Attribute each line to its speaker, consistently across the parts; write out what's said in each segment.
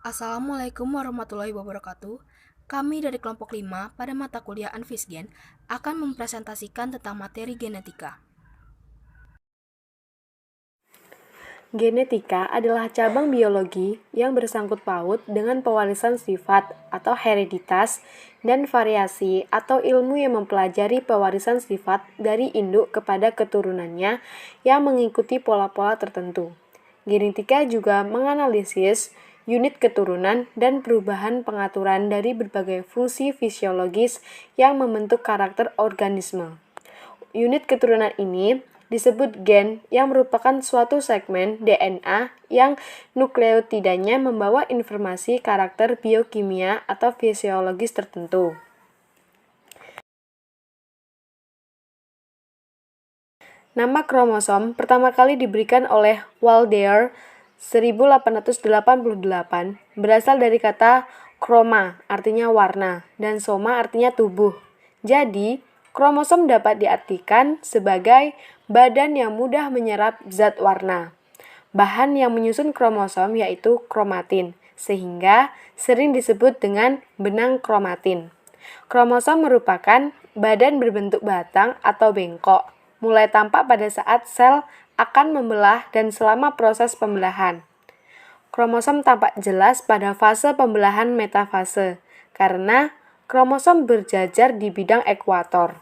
Speaker 1: Assalamualaikum warahmatullahi wabarakatuh. Kami dari kelompok 5 pada mata kuliah Anfisgen akan mempresentasikan tentang materi genetika.
Speaker 2: Genetika adalah cabang biologi yang bersangkut paut dengan pewarisan sifat atau hereditas dan variasi atau ilmu yang mempelajari pewarisan sifat dari induk kepada keturunannya yang mengikuti pola-pola tertentu. Genetika juga menganalisis unit keturunan dan perubahan pengaturan dari berbagai fungsi fisiologis yang membentuk karakter organisme. Unit keturunan ini disebut gen yang merupakan suatu segmen DNA yang nukleotidanya membawa informasi karakter biokimia atau fisiologis tertentu. Nama kromosom pertama kali diberikan oleh Waldeyer 1888 berasal dari kata chroma artinya warna dan soma artinya tubuh. Jadi, kromosom dapat diartikan sebagai badan yang mudah menyerap zat warna. Bahan yang menyusun kromosom yaitu kromatin, sehingga sering disebut dengan benang kromatin. Kromosom merupakan badan berbentuk batang atau bengkok, mulai tampak pada saat sel akan membelah dan selama proses pembelahan. Kromosom tampak jelas pada fase pembelahan metafase, karena kromosom berjajar di bidang ekuator.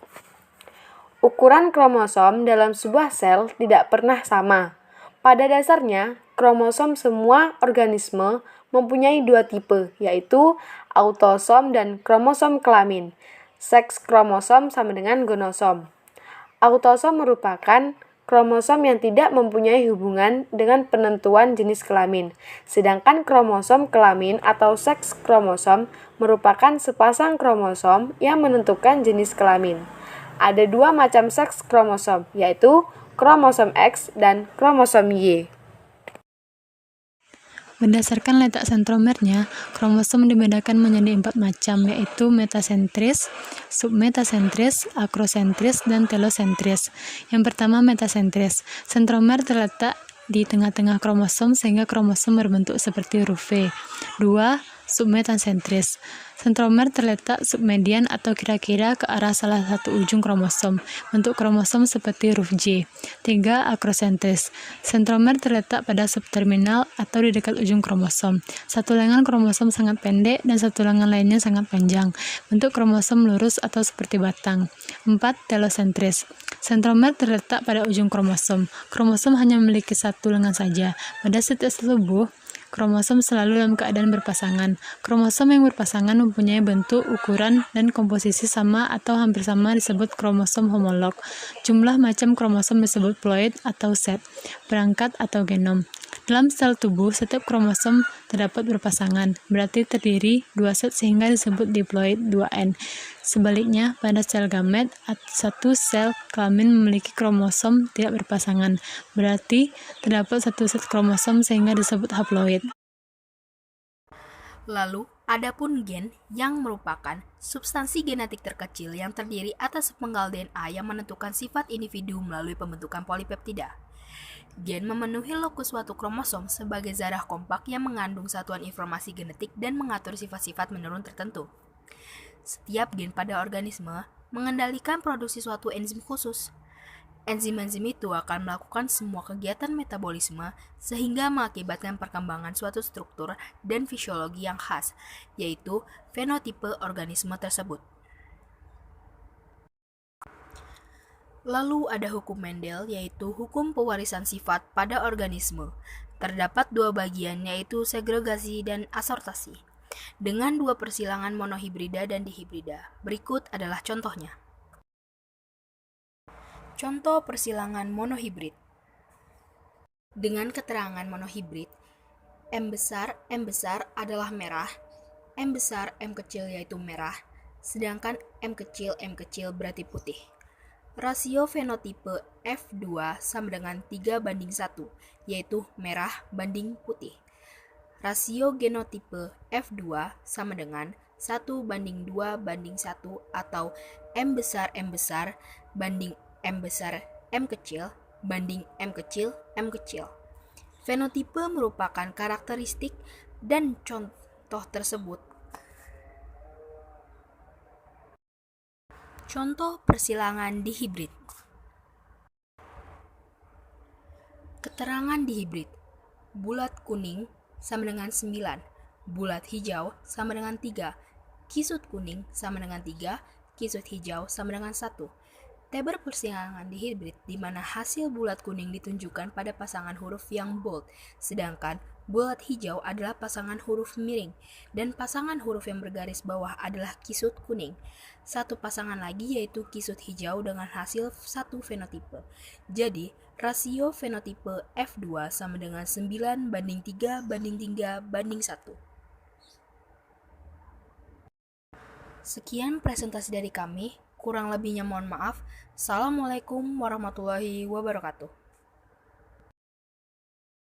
Speaker 2: Ukuran kromosom dalam sebuah sel tidak pernah sama. Pada dasarnya, kromosom semua organisme mempunyai dua tipe, yaitu autosom dan kromosom kelamin. Seks kromosom sama dengan gonosom. Autosom merupakan kromosom yang tidak mempunyai hubungan dengan penentuan jenis kelamin, sedangkan kromosom kelamin atau seks kromosom merupakan sepasang kromosom yang menentukan jenis kelamin. Ada dua macam seks kromosom, yaitu kromosom X dan kromosom Y.
Speaker 3: Berdasarkan letak sentromernya, kromosom dibedakan menjadi 4 macam, yaitu metasentris, submetasentris, akrosentris, dan telosentris. Yang pertama, metasentris. Sentromer terletak di tengah-tengah kromosom sehingga kromosom berbentuk seperti huruf V. 2. Submetasentris. Sentromer terletak submedian atau kira-kira ke arah salah satu ujung kromosom. Bentuk kromosom seperti huruf J. 3. Akrosentris. Sentromer terletak pada subterminal atau di dekat ujung kromosom. Satu lengan kromosom sangat pendek dan satu lengan lainnya sangat panjang. Bentuk kromosom lurus atau seperti batang. 4. Telosentris. Sentromer terletak pada ujung kromosom. Kromosom hanya memiliki satu lengan saja. Pada setiap tubuh, kromosom selalu dalam keadaan berpasangan. Kromosom yang berpasangan mempunyai bentuk, ukuran, dan komposisi sama atau hampir sama disebut kromosom homolog. Jumlah macam kromosom disebut ploid atau set, perangkat atau genom. Dalam sel tubuh, setiap kromosom terdapat berpasangan, berarti terdiri 2 set sehingga disebut diploid 2N. Sebaliknya, pada sel gamet, satu sel kelamin memiliki kromosom tidak berpasangan, berarti terdapat satu set kromosom sehingga disebut haploid.
Speaker 1: Lalu, adapun gen yang merupakan substansi genetik terkecil yang terdiri atas sepenggal DNA yang menentukan sifat individu melalui pembentukan polipeptida. Gen memenuhi lokus suatu kromosom sebagai zarah kompak yang mengandung satuan informasi genetik dan mengatur sifat-sifat menurun tertentu. Setiap gen pada organisme mengendalikan produksi suatu enzim khusus. Enzim-enzim itu akan melakukan semua kegiatan metabolisme sehingga mengakibatkan perkembangan suatu struktur dan fisiologi yang khas, yaitu fenotipe organisme tersebut. Lalu ada hukum Mendel, yaitu hukum pewarisan sifat pada organisme. Terdapat dua bagian, yaitu segregasi dan asortasi, dengan dua persilangan monohibrida dan dihibrida. Berikut adalah contohnya. Contoh persilangan monohibrid. Dengan keterangan monohibrid, M besar adalah merah, M besar M kecil yaitu merah, sedangkan M kecil berarti putih. Rasio fenotipe F2 sama dengan 3:1, yaitu merah banding putih. Rasio genotipe F2 sama dengan 1:2:1 atau M besar banding M besar M kecil banding M kecil. Fenotipe merupakan karakteristik dan contoh tersebut. Contoh persilangan dihibrid. Keterangan dihibrid. Bulat kuning sama dengan 9, bulat hijau sama dengan 3, kisut kuning sama dengan 3, kisut hijau sama dengan 1. Tabel persilangan dihibrid di mana hasil bulat kuning ditunjukkan pada pasangan huruf yang bold, sedangkan bulat hijau adalah pasangan huruf miring, dan pasangan huruf yang bergaris bawah adalah kisut kuning. Satu pasangan lagi yaitu kisut hijau dengan hasil satu fenotipe. Jadi, rasio fenotipe F2 sama dengan 9 banding 3 banding 3 banding 1. Sekian presentasi dari kami. Kurang lebihnya mohon maaf. Assalamualaikum warahmatullahi wabarakatuh.